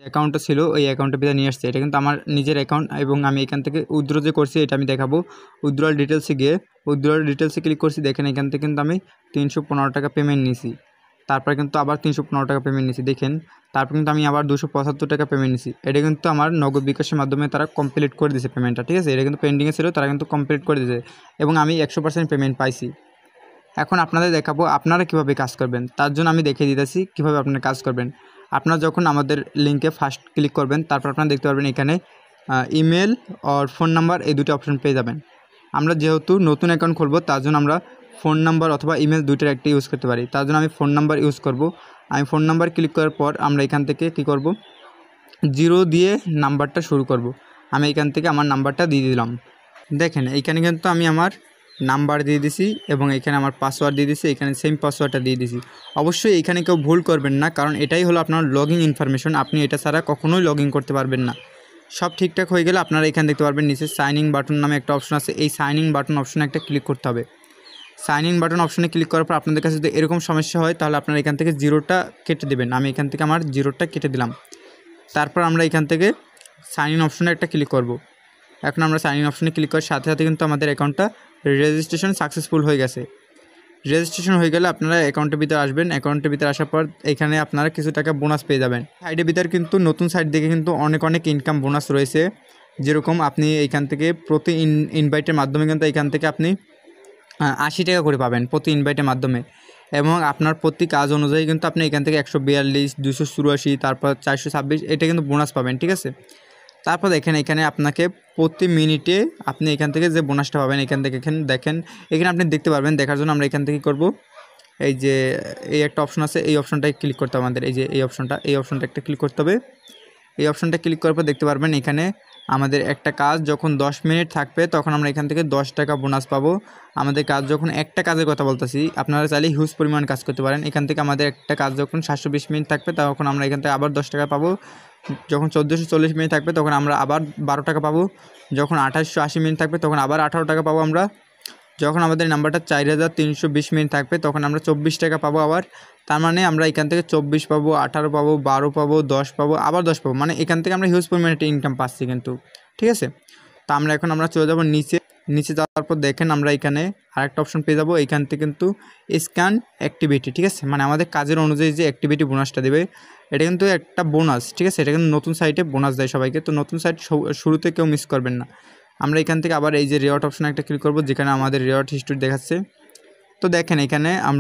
অ্যাকাউন্টটা ছিল ওই অ্যাকাউন্টের ভিতরে নিয়ে আসছে। এটা কিন্তু আমার নিজের অ্যাকাউন্ট এবং আমি এখান থেকে উইথড্র যে করছি এটা আমি দেখাবো। উইথড্রয়াল ডিটেলসে গিয়ে উইথড্রয়াল ডিটেলসে ক্লিক করছি। দেখেন এখান থেকে কিন্তু আমি 315 টাকা পেমেন্ট নিয়েছি। তারপরে কিন্তু আবার 315 টাকা পেমেন্ট নিয়েছি দেখেন। তারপর কিন্তু আমি আবার 275 টাকা পেমেন্ট নিয়েছি। এটা কিন্তু আমার নগদ বিকাশের মাধ্যমে তারা কমপ্লিট করে দিয়েছে পেমেন্টটা, ঠিক আছে। এটা কিন্তু পেন্ডিংয়ে ছিল, তারা কিন্তু কমপ্লিট করে দিয়েছে এবং আমি 100% পেমেন্ট পাইছি। এখন আপনাদের দেখাবো আপনারা কীভাবে কাজ করবেন। তার জন্য আমি দেখিয়ে দিতেছি কীভাবে আপনারা কাজ করবেন। আপনারা যখন আমাদের লিঙ্কে ফার্স্ট ক্লিক করবেন তারপর আপনারা দেখতে পারবেন এখানে ইমেল আর ফোন নাম্বার এই দুটো অপশন পেয়ে যাবেন। আমরা যেহেতু নতুন অ্যাকাউন্ট খুলব তার জন্য আমরা ফোন নাম্বার অথবা ইমেল দুইটার একটা ইউজ করতে পারি। তার জন্য আমি ফোন নাম্বার ইউজ করব। আমি ফোন নাম্বার ক্লিক করার পর আমরা এখান থেকে কী করব, 0 দিয়ে নাম্বারটা শুরু করব। আমি এখান থেকে আমার নাম্বারটা দিয়ে দিলাম। দেখেন এইখানে কিন্তু আমি আমার নাম্বার দিয়ে দিছি এবং এখানে আমার পাসওয়ার্ড দিয়ে দিছি, এখানে সেম পাসওয়ার্ডটা দিয়ে দিছি। অবশ্যই এখানে কেউ ভুল করবেন না, কারণ এটাই হলো আপনার লগইন ইনফরমেশন। আপনি এটা ছাড়া কখনোই লগ ইন করতে পারবেন না। সব ঠিকঠাক হয়ে গেলে আপনারা এখানে দেখতে পারবেন নিচে সাইন ইন বাটন নামে একটা অপশন আছে। এই সাইন ইন বাটন অপশনে একটা ক্লিক করতে হবে। সাইন ইন বাটন অপশনে ক্লিক করার পর আপনাদের কাছে যদি এরকম সমস্যা হয় তাহলে আপনারা এখান থেকে 0টা কেটে দেবেন। আমি এখান থেকে আমার 0টা কেটে দিলাম। তারপর আমরা এখান থেকে সাইন ইন অপশনে একটা ক্লিক করব। এখন আমরা সাইন ইন অপশনে ক্লিক করার সাথে সাথে কিন্তু আমাদের অ্যাকাউন্টটা রেজিস্ট্রেশন সাকসেসফুল হয়ে গেছে। রেজিস্ট্রেশন হয়ে গেলে আপনারা অ্যাকাউন্টের ভিতরে আসবেন। অ্যাকাউন্টের ভিতরে আসার পর এখানে আপনারা কিছু টাকা বোনাস পেয়ে যাবেন। সাইডের ভিতরে কিন্তু নতুন সাইট দেখে কিন্তু অনেক ইনকাম বোনাস রয়েছে। যেরকম আপনি এইখান থেকে প্রতি ইনভাইটের মাধ্যমে কিন্তু এখান থেকে আপনি 80 টাকা করে পাবেন প্রতি ইনভাইটের মাধ্যমে, এবং আপনার প্রতি কাজ অনুযায়ী কিন্তু আপনি এখান থেকে 142, 284, তারপর 426 এটা কিন্তু বোনাস পাবেন, ঠিক আছে। তারপর দেখেন এখানে আপনাকে প্রতি মিনিটে আপনি এখান থেকে যে বোনাসটা পাবেন এখান থেকে দেখেন এখানে আপনি দেখতে পারবেন। দেখার জন্য আমরা এখান থেকে করব এই যে এই একটা অপশন আছে, এই অপশনটায় ক্লিক করতে হবে আমাদের। এই যে এই অপশনটা একটা ক্লিক করতে হবে। এই অপশনটা ক্লিক করার পর দেখতে পারবেন এখানে আমাদের একটা কাজ যখন 10 মিনিট থাকবে তখন আমরা এখান থেকে 10 টাকা বোনাস পাবো। আমাদের কাজ যখন একটা কাজের কথা বলতেছি, আপনারা চাইলে হিউজ পরিমাণ কাজ করতে পারেন। এখান থেকে আমাদের একটা কাজ যখন 720 মিনিট থাকবে তখন আমরা এখান থেকে আবার 10 টাকা পাবো। যখন 1440 মিনিট থাকবে তখন আমরা আবার 12 টাকা পাবো। যখন 2880 মিনিট থাকবে তখন আবার 18 টাকা পাবো আমরা। যখন আমাদের নাম্বারটা 4320 মিনিট থাকবে তখন আমরা 24 টাকা পাবো আবার। তার মানে আমরা এখান থেকে 24 পাবো, 18 পাবো, 12 পাবো, 10 পাবো, আবার 10 পাবো। মানে এখান থেকে আমরা হিউজ পরিমাণে একটা ইনকাম পাচ্ছি কিন্তু, ঠিক আছে। তো আমরা এখন চলে যাবো নিচে যাওয়ার পর দেখেন আমরা এখানে আরেকটা অপশন পেয়ে যাবো। এখান থেকে কিন্তু স্ক্যান অ্যাক্টিভিটি, ঠিক আছে, মানে আমাদের কাজের অনুযায়ী যে অ্যাক্টিভিটি বোনাসটা দেবে এটা কিন্তু একটা বোনাস, ঠিক আছে। এটা কিন্তু নতুন সাইটে বোনাস দেয় সবাইকে, তো নতুন সাইট শুরুতে কেউ মিস করবেন না। আমরা এখান থেকে আবার এই যে রিওয়ার্ড অপশনে একটা ক্লিক করব, যেখানে আমাদের রিওয়ার্ড হিস্ট্রি দেখাচ্ছে। তো দেখেন এখানে আমি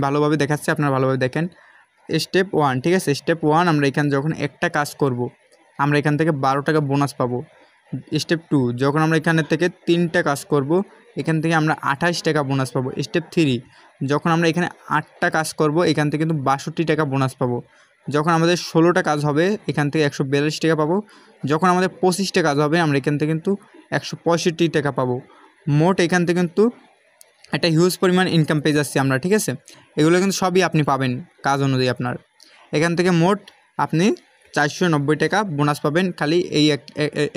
ভালোভাবে দেখাচ্ছি, আপনারা ভালোভাবে দেখেন। স্টেপ 1, ঠিক আছে, স্টেপ 1 আমরা এখানে যখন একটা কাজ করব আমরা এখান থেকে 12 টাকা বোনাস পাবো। স্টেপ 2 যখন আমরা এখানে থেকে 3টা কাজ করব এখান থেকে আমরা 28 টাকা বোনাস পাবো। স্টেপ 3 যখন আমরা এখানে 8টা কাজ করব এখান থেকে কিন্তু 62 টাকা বোনাস পাবো। যখন আমাদের 16টা কাজ হবে এখান থেকে 142 টাকা পাবো। যখন আমাদের 25টা কাজ হবে আমরা এখান থেকে কিন্তু 165 টাকা পাবো। মোট এখান থেকে কিন্তু একটা হিউজ পরিমাণ ইনকাম পেয়ে যাচ্ছি আমরা, ঠিক আছে। এগুলো কিন্তু সবই আপনি পাবেন কাজ অনুযায়ী আপনার। এখান থেকে মোট আপনি 490 টাকা বোনাস পাবেন খালি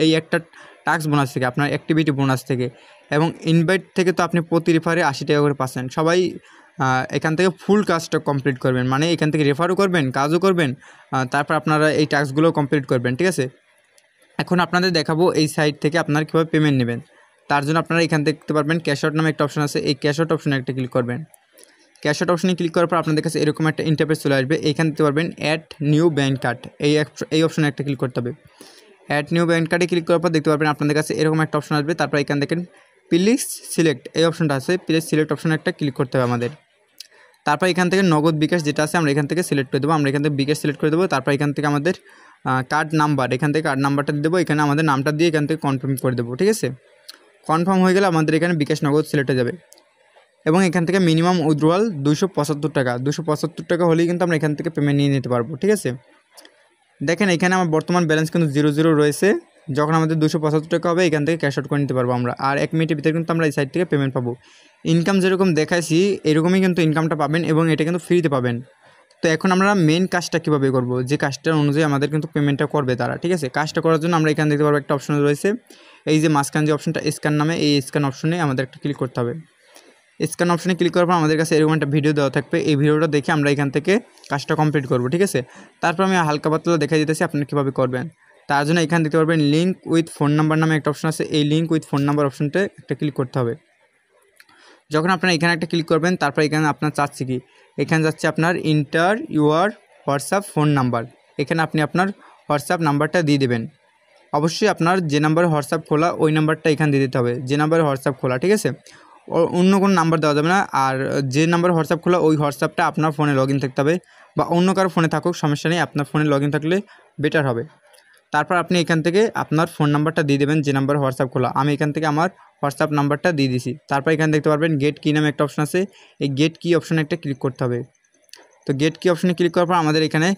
এই একটা টাস্ক বোনাস থেকে, আপনার অ্যাক্টিভিটি বোনাস থেকে। এবং ইনভাইট থেকে তো আপনি প্রতি রেফারে 80 টাকা করে পাচ্ছেন। সবাই এখান থেকে ফুল কাজটা কমপ্লিট করবেন, মানে এখান থেকে রেফারও করবেন, কাজও করবেন, তারপর আপনারা এই টাস্কগুলো কমপ্লিট করবেন, ঠিক আছে। এখন আপনাদের দেখাবো এই সাইট থেকে আপনারা কীভাবে পেমেন্ট নেবেন। তার জন্য আপনারা এখান দেখতে পারবেন ক্যাশ আউট নামে একটা অপশন আছে। এই ক্যাশ আউট অপশনে একটা ক্লিক করবেন। ক্যাশ আউট অপশনে ক্লিক করার পর আপনাদের কাছে এরকম একটা ইন্টারফেস চলে আসবে। এইখানে দেখতে পারবেন অ্যাড নিউ ব্যাঙ্ক কার্ড, এই অপশনে একটা ক্লিক করতে হবে। অ্যাড নিউ ব্যাঙ্ক কার্ডে ক্লিক করার পর দেখতে পারবেন আপনাদের কাছে এরকম একটা অপশন আসবে। তারপর এখানে দেখেন প্লিজ সিলেক্ট, এই অপশনটা আছে, প্লিজ সিলেক্ট অপশনে একটা ক্লিক করতে হবে আমাদের। তারপর এখান থেকে নগদ বিকাশ যেটা আছে আমরা এখান থেকে সিলেক্ট করে দেবো। আমরা এখান থেকে বিকাশ সিলেক্ট করে দেবো। তারপর এখান থেকে আমাদের কার্ড নাম্বার, এখান থেকে কার্ড নাম্বারটা দেবো, এখানে আমাদের নামটা দিয়ে এখান থেকে কনফার্ম করে দেবো, ঠিক আছে। কনফার্ম হয়ে গেলে আমাদের এখানে বিকাশ নগদ সিলেক্ট হয়ে যাবে এবং এখান থেকে মিনিমাম উইথড্রয়াল 275 টাকা, 275 টাকা হলেই কিন্তু আমরা এখান থেকে পেমেন্ট নিয়ে নিতে পারবো, ঠিক আছে। দেখেন এখানে আমার বর্তমান ব্যালেন্স কিন্তু 0 রয়েছে। যখন আমাদের 275 টাকা হবে এখান থেকে ক্যাশ আউট করে নিতে পারবো আমরা, আর 1 মিনিটের ভিতরে কিন্তু আমরা এই সাইট থেকে পেমেন্ট পাবো। ইনকাম যেরকম দেখাইছি এরকমই কিন্তু ইনকামটা পাবেন এবং এটা কিন্তু ফ্রিতে পাবেন। তো এখন আমরা মেন কাজটা কীভাবে করব, যে কাজটার অনুযায়ী আমাদের কিন্তু পেমেন্টটা করবে তারা, ঠিক আছে। কাজটা করার জন্য আমরা এখানে দেখতে পারবো একটা অপশন রয়েছে, এই যে মাঝখান যে অপশনটা স্ক্যান নামে, এই স্ক্যান অপশনে আমাদের একটা ক্লিক করতে হবে। স্ক্যান অপশনে ক্লিক করার পর আমাদের কাছে এরকম একটা ভিডিও দেওয়া থাকবে। এই ভিডিওটা দেখে আমরা এখান থেকে কাজটা কমপ্লিট করব, ঠিক আছে। তারপর আমি হালকা পাতলা দেখাই দিতেছি আপনারা কীভাবে করবেন। তার জন্য এখানে দেখতে পারবেন লিঙ্ক উইথ ফোন নাম্বার নামে একটা অপশন আছে। এই লিঙ্ক উইথ ফোন নাম্বার অপশনটা একটা ক্লিক করতে হবে। যখন আপনারা এখানে একটা ক্লিক করবেন, তারপর এখানে আপনার চাচ্ছে কি, এখানে যাচ্ছে আপনার inter your WhatsApp phone number. এখানে আপনি আপনার হোয়াটসঅ্যাপ নাম্বারটা দিয়ে দেবেন। অবশ্যই আপনার যে নাম্বারে হোয়াটসঅ্যাপ খোলা ওই নাম্বারটা এখানে দিয়ে দিতে হবে, যে নাম্বারে হোয়াটসঅ্যাপ খোলা, ঠিক আছে। অন্য কোনো নাম্বার দেওয়া যাবে না। আর যে নাম্বারে হোয়াটসঅ্যাপ খোলা ওই হোয়াটসঅ্যাপটা আপনার ফোনে লগ ইন থাকতে হবে, বা অন্য কারো ফোনে থাকুক সমস্যা নেই, আপনার ফোনে লগ ইন থাকলে বেটার হবে। তারপর আপনি এখান থেকে আপনার ফোন নাম্বারটা দিয়ে দেবেন যে নাম্বারে হোয়াটসঅ্যাপ খোলা। আমি এখান থেকে আমার হোয়াটসঅ্যাপ নাম্বারটা দিয়ে দিছি। তারপর এখানে দেখতে পারবেন গেট কি নামে একটা অপশন আছে। এই গেট কি অপশনে একটা ক্লিক করতে হবে। তো গেট কি অপশনে ক্লিক করার পর আমাদের এখানে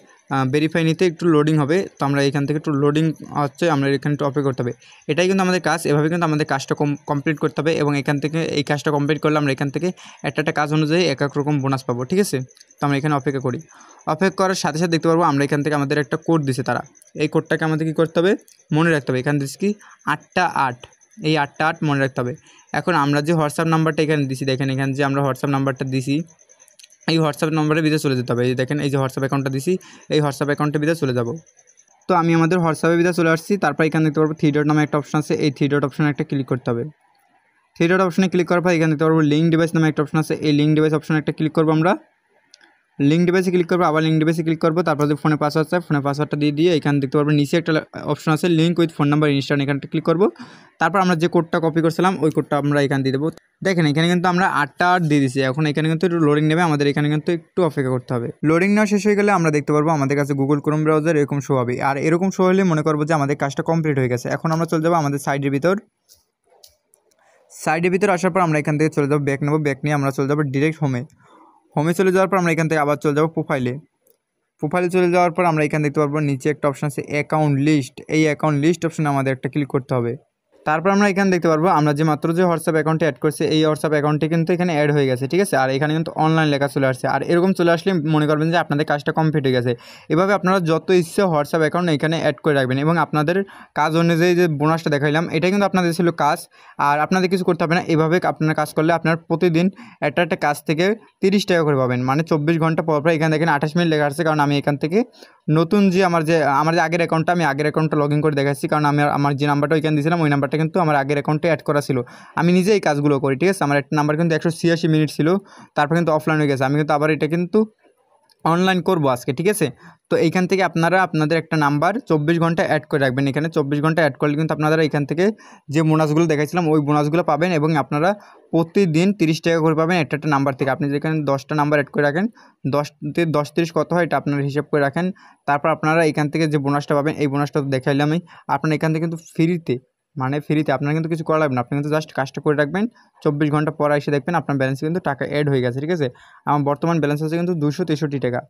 ভেরিফাই নিতে একটু লোডিং হবে। তো আমরা এখান থেকে একটু লোডিং হচ্ছে, আমরা এখানে একটু অপেক্ষা করতে হবে। এটাই কিন্তু আমাদের কাজ। এভাবে কিন্তু আমাদের কাজটা কমপ্লিট করতে হবে, এবং এখান থেকে এই কাজটা কমপ্লিট করলে আমরা এখান থেকে একটা কাজ অনুযায়ী এক এক রকম বোনাস পাবো, ঠিক আছে। তো আমরা এখানে অপেক্ষা করি। অপেক্ষা করার সাথে সাথে দেখতে পারবো আমরা এখান থেকে আমাদের একটা কোড দিছে তারা। এই কোডটাকে আমাদের কী করতে হবে, মনে রাখতে হবে। এখানে দিচ্ছি কি 8টা 8, এই 8টা 8 মনে রাখতে হবে। এখন আমরা যে হোয়াটসঅ্যাপ নাম্বারটা এখানে দিছি, দেখেন এখানে যে আমরা হোয়াটসঅ্যাপ নাম্বারটা দিছি, এই হোয়াটসঅ্যাপ নম্বরের ভিতরে চলে যেতে হবে। এই দেখেন এই যে হোয়াটসঅ্যাপ অ্যাকাউন্টটা দিছি, এই হোয়াটসঅ্যাপ অ্যাকাউন্টের ভিতরে চলে যাব। তো আমি আমাদের হোয়াটসঅ্যাপের ভিতরে চলে আসছি। তারপর এখানে দেখতে পারবো 3 ডট নামে একটা অপশন আছে। এই 3 ডট অপশনে একটা ক্লিক করতে হবে। 3 ডট অপশনে ক্লিক করার পর এখানে দেখতে পারবো লিঙ্ক ডিভাইস নামে একটা অপশন আছে। এই লিঙ্ক ডিভাইস অপশনে একটা ক্লিক করবো আমরা। লিঙ্ক ডিভাইসে ক্লিক করবো, আবার লিঙ্ক ডিভাইসে ক্লিক করবো। তারপর যে ফোনে পাসওয়ার্ড আছে, ফোনে পাসওয়ার্ডটা দিয়ে এখানে দেখতে পারবো নিচে একটা অপশন আছে link with phone number instant, এখানটা ক্লিক করবো। তারপর আমরা যে কোডটা কপি করছিলাম ওই কোডটা আমরা এখানে দিয়ে দেবো। দেখেন এখানে কিন্তু আমরা 8টা 8 দিয়ে দিচ্ছি। এখন এখানে কিন্তু একটু লোডিং নেবে, আমাদের এখানে কিন্তু একটু অপেক্ষা করতে হবে। লোডিং নেওয়া শেষ হয়ে গেলে আমরা দেখতে পারবো আমাদের কাছে গুগল ক্রোম ব্রাউজার এরকম শো হবে। আর এরকম শো হলে মনে করবো যে আমাদের কাজটা কমপ্লিট হয়ে গেছে। এখন আমরা চলে যাবো আমাদের সাইডের ভিতর আসার পর আমরা এখান থেকে চলে যাবো ব্যাক নেবো। ব্যাক নিয়ে আমরা চলে যাবো ডিরেক্ট হোমে চলে যাওয়ার পর আমরা এখান থেকে আবার চলে যাবো প্রোফাইলে চলে যাওয়ার পর আমরা এখানে দেখতে পারবো নিচে একটা অপশন আছে অ্যাকাউন্ট লিস্ট। এই অ্যাকাউন্ট লিস্ট অপশনে আমাদের একটা ক্লিক করতে হবে। তারপর আমরা এখানে দেখতে পারবো আমরা যে মাত্র যে হোয়াটসঅ্যাপ অ্যাকাউন্টে অ্যাড করছি এই হোয়াটসঅ্যাপ অ্যাকাউন্টে কিন্তু এখানে অ্যাড হয়ে গেছে, ঠিক আছে। আর এখানে কিন্তু অনলাইন লেখা চলে আসছে। আর এরকম চলে আসলে মনে করবেন যে আপনাদের কাজটা কমপ্লিট হয়ে গেছে। এভাবে আপনারা যত ইচ্ছে হোয়াটসঅ্যাপ অ্যাকাউন্ট এখানে অ্যাড করে রাখবেন, এবং আপনাদের কাজ অনুযায়ী যে বোনাসটা দেখাইলাম এটা কিন্তু আপনাদের ছিল কাজ। আর আপনাদের কিছু করতে হবে না। এভাবে আপনার কাজ করলে আপনার প্রতিদিন একটা কাজ থেকে 30 টাকা করে পাবেন। মানে 24 ঘন্টা পর এখানে দেখেন 28 মিনিট লেখা আসছে, কারণ আমি এখান থেকে নতুন যে আমার যে আগের অ্যাকাউন্টটা আমি আগের অ্যাকাউন্টটা লগ ইন করে দেখাচ্ছি, কারণ আমি আমার যে নাম্বারটা ওইখানে দিয়েছিলাম ওই নাম্বারটা কিন্তু আমার আগের অ্যাকাউন্টে অ্যাড করা ছিল। আমি নিজে এই কাজগুলো করি, ঠিক আছে। আমার একটা নাম্বার কিন্তু 186 মিনিট ছিল, তারপর কিন্তু অফলাইন হয়ে গেছে। আমি কিন্তু আবার এটা কিন্তু অনলাইন করবো আজকে, ঠিক আছে। তো এইখান থেকে আপনারা আপনাদের একটা নাম্বার 24 ঘন্টা অ্যাড করে রাখবেন। এখানে 24 ঘন্টা অ্যাড করলে কিন্তু আপনারা এখান থেকে যে বোনাসগুলো দেখাইছিলাম ওই বোনাসগুলো পাবেন, এবং আপনারা প্রতিদিন 30 টাকা করে পাবেন একটা নাম্বার থেকে। আপনি যেখানে 10টা নাম্বার অ্যাড করে রাখেন, 10 30 কত হয় এটা আপনারা হিসাব করে রাখেন। তারপর আপনারা এখান থেকে যে বোনাসটা পাবেন এই বোনাসটা দেখাইলামই। আপনারা এখান থেকে কিন্তু ফ্রিতে আপনারা কিন্তু কিছু করা লাগবে না। আপনি কিন্তু জাস্ট কাজটা করে রাখবেন, 24 ঘন্টা পর এসে দেখবেন আপনার ব্যালেন্সে কিন্তু টাকা অ্যাড হয়ে গেছে, ঠিক আছে। আমার বর্তমান ব্যালেন্স আছে কিন্তু 263 টাকা।